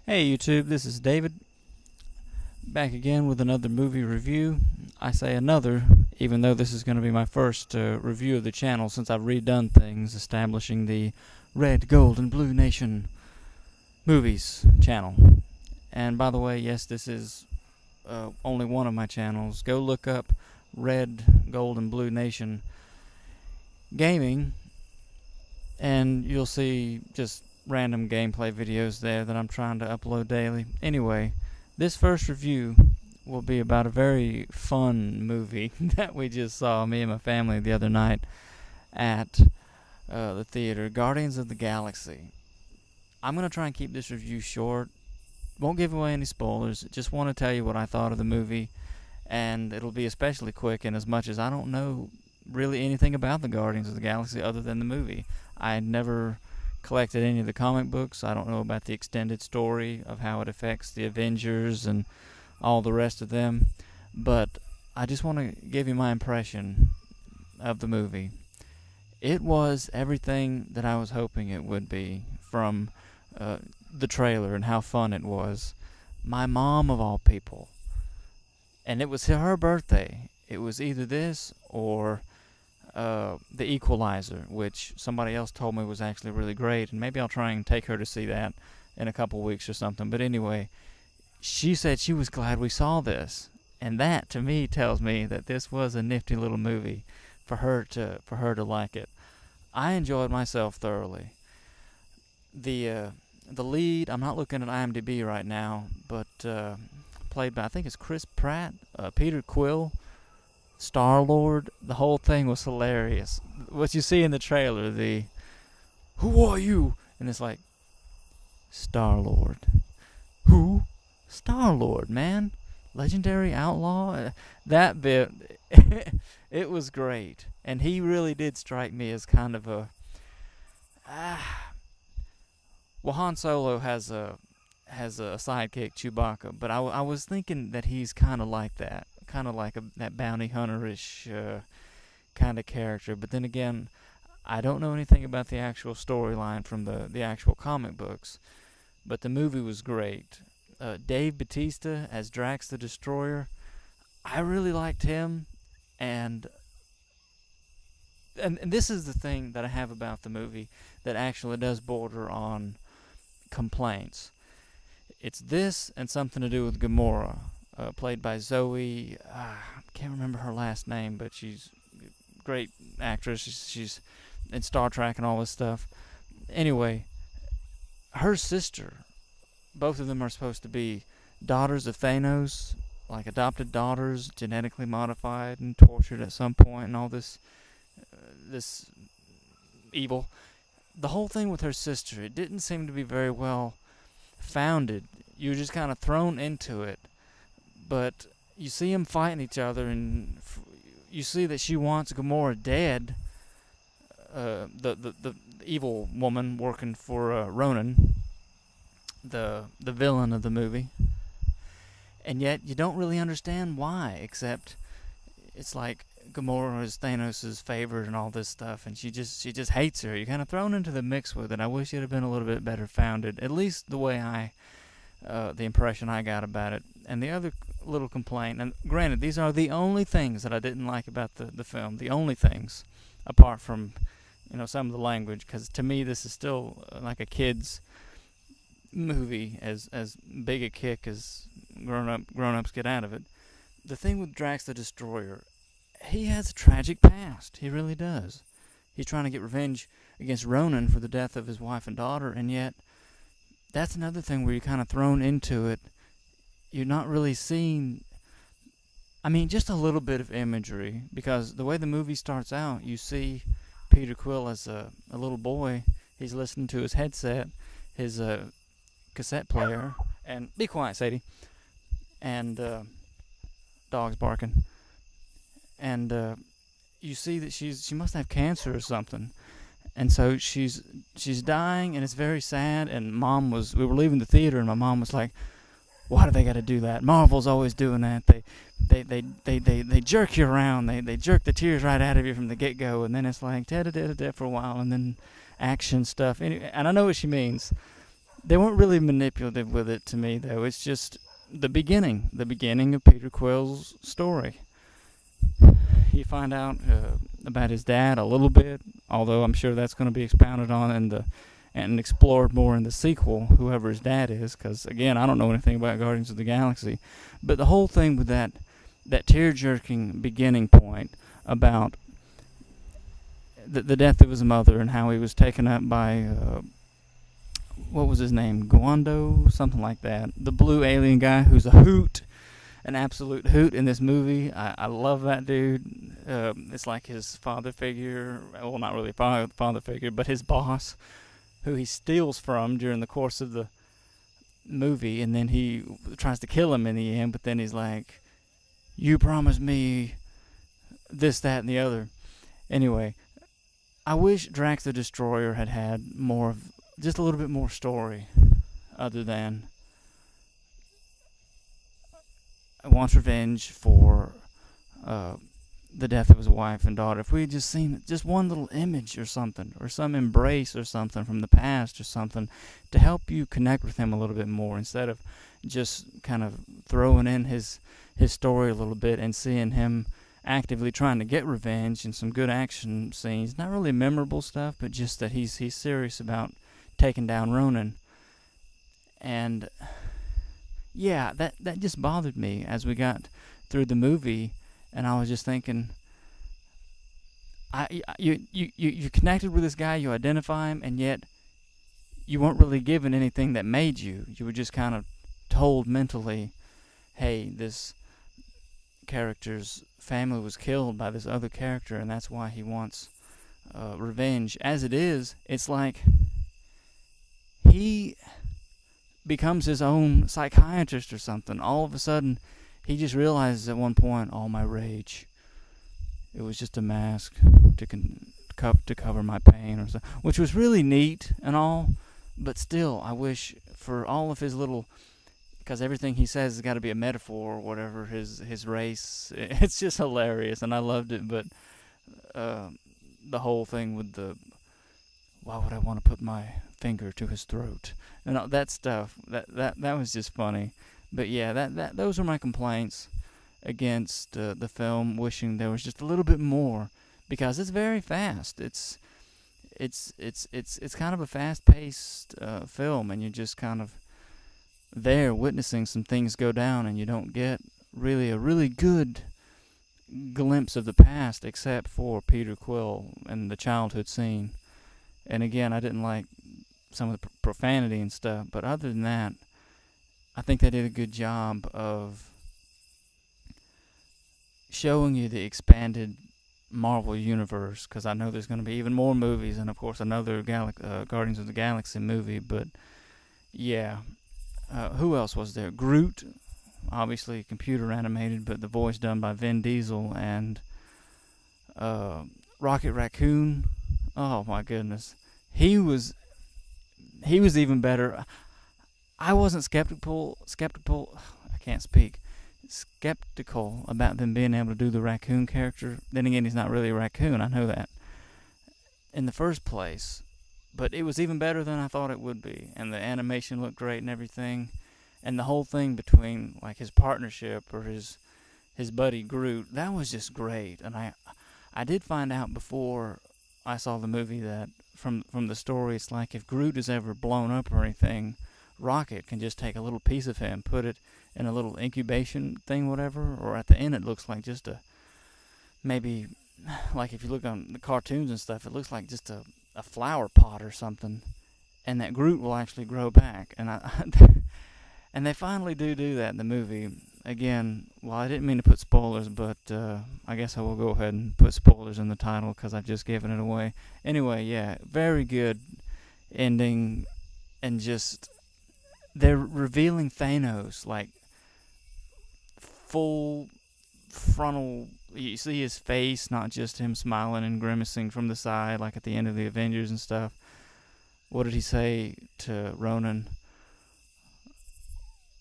Hey YouTube, this is David, back again with another movie review. I say another, even though this is going to be my first review of the channel since I've redone things, establishing the Red, Gold, and Blue Nation Movies channel. And by the way, yes, this is only one of my channels. Go look up Red, Gold, and Blue Nation Gaming, and you'll see just random gameplay videos there that I'm trying to upload daily. Anyway, this first review will be about a very fun movie that we just saw, me and my family, the other night at the theater, Guardians of the Galaxy. I'm going to try and keep this review short. Won't give away any spoilers. Just want to tell you what I thought of the movie, and it'll be especially quick in as much as I don't know really anything about the Guardians of the Galaxy other than the movie. I never collected any of the comic books. I don't know about the extended story of how it affects the Avengers and all the rest of them, but I just want to give you my impression of the movie. It was everything that I was hoping it would be from the trailer and how fun it was. My mom, of all people, and it was her birthday. It was either this or The Equalizer, which somebody else told me was actually really great, and maybe I'll try and take her to see that in a couple weeks or something. But anyway, she said she was glad we saw this, and that to me tells me that this was a nifty little movie for her to like it. I enjoyed myself thoroughly. The lead, I'm not looking at IMDb right now, but played by, I think it's Chris Pratt, Peter Quill, Star-Lord. The whole thing was hilarious. What you see in the trailer, the "Who are you?" and it's like, Star-Lord. Who? Star-Lord, man. Legendary outlaw. That bit, it was great. And he really did strike me as kind of a... well, Han Solo has a sidekick, Chewbacca, but I was thinking that he's kind of like that. Kind of like that bounty hunter-ish kind of character. But then again, I don't know anything about the actual storyline from the actual comic books. But the movie was great. Dave Bautista as Drax the Destroyer, I really liked him. And this is the thing that I have about the movie that actually does border on complaints. It's this and something to do with Gamora. Played by Zoe, I can't remember her last name, but she's a great actress. She's in Star Trek and all this stuff. Anyway, her sister, both of them are supposed to be daughters of Thanos, like adopted daughters, genetically modified and tortured at some point, and all this evil. The whole thing with her sister, it didn't seem to be very well founded. You were just kind of thrown into it. But you see them fighting each other, and you see that she wants Gamora dead. The evil woman working for Ronan, the villain of the movie. And yet you don't really understand why, except it's like Gamora is Thanos' favorite and all this stuff, and she just hates her. You're kind of thrown into the mix with it. I wish it had been a little bit better founded, at least the way the impression I got about it. And the other little complaint, and granted, these are the only things that I didn't like about the film, the only things, apart from, some of the language, because to me this is still like a kid's movie, as big a kick as grown-ups get out of it. The thing with Drax the Destroyer, he has a tragic past. He really does. He's trying to get revenge against Ronan for the death of his wife and daughter, and yet that's another thing where you're kind of thrown into it. You're not really seeing, just a little bit of imagery, because the way the movie starts out, you see Peter Quill as a little boy. He's listening to his headset, his cassette player, and be quiet, Sadie, and dog's barking, and you see that she must have cancer or something. And so she's dying, and it's very sad. And we were leaving the theater, and my mom was like, "Why do they got to do that? Marvel's always doing that. They jerk you around. They jerk the tears right out of you from the get go, and then it's like da da da da for a while, and then action stuff." And I know what she means, They weren't really manipulative with it to me, though. It's just the beginning of Peter Quill's story. You find out about his dad a little bit, although I'm sure that's going to be expounded on and explored more in the sequel, whoever his dad is, because, again, I don't know anything about Guardians of the Galaxy. But the whole thing with that tear-jerking beginning point about the death of his mother and how he was taken up by, what was his name, Gwando, something like that, the blue alien guy who's a hoot, an absolute hoot in this movie. I love that dude. It's like his father figure, well, not really father figure, but his boss, who he steals from during the course of the movie, and then he tries to kill him in the end, but then he's like, you promised me this, that, and the other. Anyway, I wish Drax the Destroyer had more of, just a little bit more story, other than wants revenge for the death of his wife and daughter. If we had just seen just one little image or something, or some embrace or something from the past or something, to help you connect with him a little bit more, instead of just kind of throwing in his story a little bit and seeing him actively trying to get revenge and some good action scenes. Not really memorable stuff, but just that he's serious about taking down Ronan. And yeah, that just bothered me as we got through the movie, and I was just thinking, you connected with this guy, you identify him, and yet you weren't really given anything that made you. You were just kind of told mentally, hey, this character's family was killed by this other character, and that's why he wants revenge. As it is, it's like he becomes his own psychiatrist or something. All of a sudden, he just realizes at one point, all my rage, it was just a mask to cover my pain, or so, which was really neat and all, but still, I wish for all of his little, because everything he says has got to be a metaphor or whatever, his race, it's just hilarious, and I loved it. But the whole thing with the, why would I want to put my finger to his throat, and all that stuff, that was just funny. But yeah, those are my complaints against the film. Wishing there was just a little bit more, because it's very fast. It's kind of a fast-paced film, and you're just kind of there witnessing some things go down, and you don't get really a really good glimpse of the past, except for Peter Quill and the childhood scene. And again, I didn't like some of the profanity and stuff, but other than that, I think they did a good job of showing you the expanded Marvel universe, because I know there's going to be even more movies, and of course another Guardians of the Galaxy movie. But yeah, who else was there? Groot, obviously computer animated, but the voice done by Vin Diesel, and Rocket Raccoon. Oh my goodness, he was even better. I wasn't skeptical. I can't speak. Skeptical about them being able to do the raccoon character. Then again, he's not really a raccoon. I know that in the first place, but it was even better than I thought it would be, and the animation looked great and everything, and the whole thing between like his partnership or his buddy Groot, that was just great. And I did find out before I saw the movie that from the story, it's like if Groot is ever blown up or anything, Rocket can just take a little piece of him, put it in a little incubation thing, whatever, or at the end it looks like just maybe, like if you look on the cartoons and stuff, it looks like just a flower pot or something, and that Groot will actually grow back. And and they finally do that in the movie. Again, well, I didn't mean to put spoilers, but I guess I will go ahead and put spoilers in the title because I've just given it away. Anyway, yeah, very good ending, and just they're revealing Thanos like full frontal. You see his face, not just him smiling and grimacing from the side like at the end of the Avengers and stuff. What did he say to Ronan?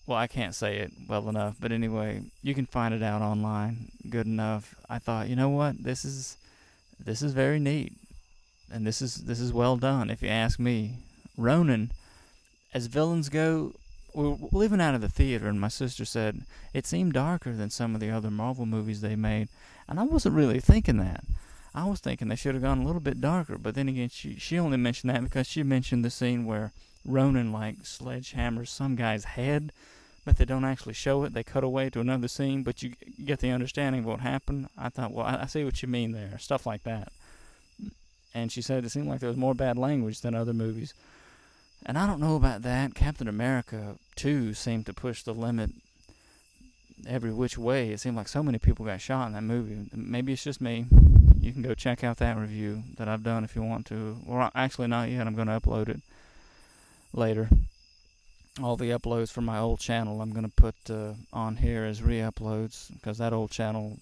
Well, I can't say it well enough, but anyway, you can find it out online good enough. I thought, you know what, this is very neat, and this is well done, if you ask me. Ronan, as villains go, we were living out of the theater, and my sister said it seemed darker than some of the other Marvel movies they made, and I wasn't really thinking that. I was thinking they should have gone a little bit darker, but then again, she only mentioned that because she mentioned the scene where Ronan like sledgehammers some guy's head, but they don't actually show it. They cut away to another scene, but you get the understanding of what happened. I thought, well, I see what you mean there, stuff like that. And she said it seemed like there was more bad language than other movies. And I don't know about that. Captain America 2 seemed to push the limit every which way. It seemed like so many people got shot in that movie. Maybe it's just me. You can go check out that review that I've done if you want to. Or actually not yet. I'm going to upload it later. All the uploads from my old channel I'm going to put on here as re-uploads, because that old channel,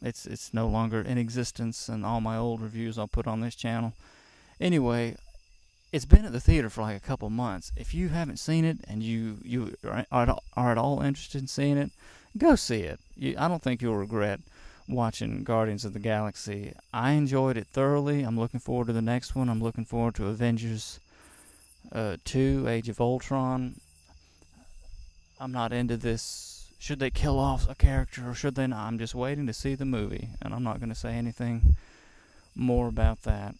it's no longer in existence, and all my old reviews I'll put on this channel. Anyway, it's been at the theater for like a couple months. If you haven't seen it and you are at all interested in seeing it, go see it. I don't think you'll regret watching Guardians of the Galaxy. I enjoyed it thoroughly. I'm looking forward to the next one. I'm looking forward to Avengers 2, Age of Ultron. I'm not into this, should they kill off a character or should they not? I'm just waiting to see the movie, and I'm not going to say anything more about that.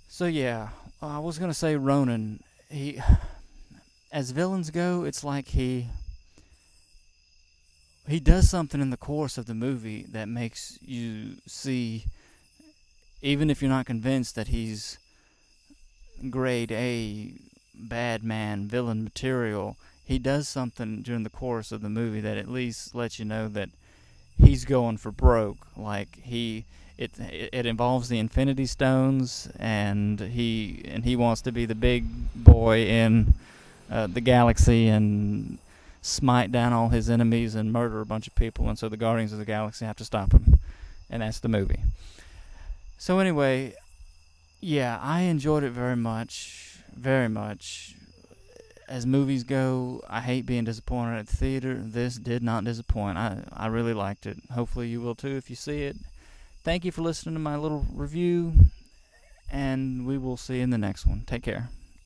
So yeah, I was going to say Ronan, as villains go, it's like he does something in the course of the movie that makes you see, even if you're not convinced that he's grade A bad man villain material, he does something during the course of the movie that at least lets you know that he's going for broke. Like it involves the Infinity Stones, and he wants to be the big boy in the galaxy and smite down all his enemies and murder a bunch of people, and so the Guardians of the Galaxy have to stop him, and that's the movie. So anyway, yeah, I enjoyed it very much, very much. As movies go, I hate being disappointed at the theater. This did not disappoint. I really liked it. Hopefully you will too if you see it. Thank you for listening to my little review, and we will see you in the next one. Take care.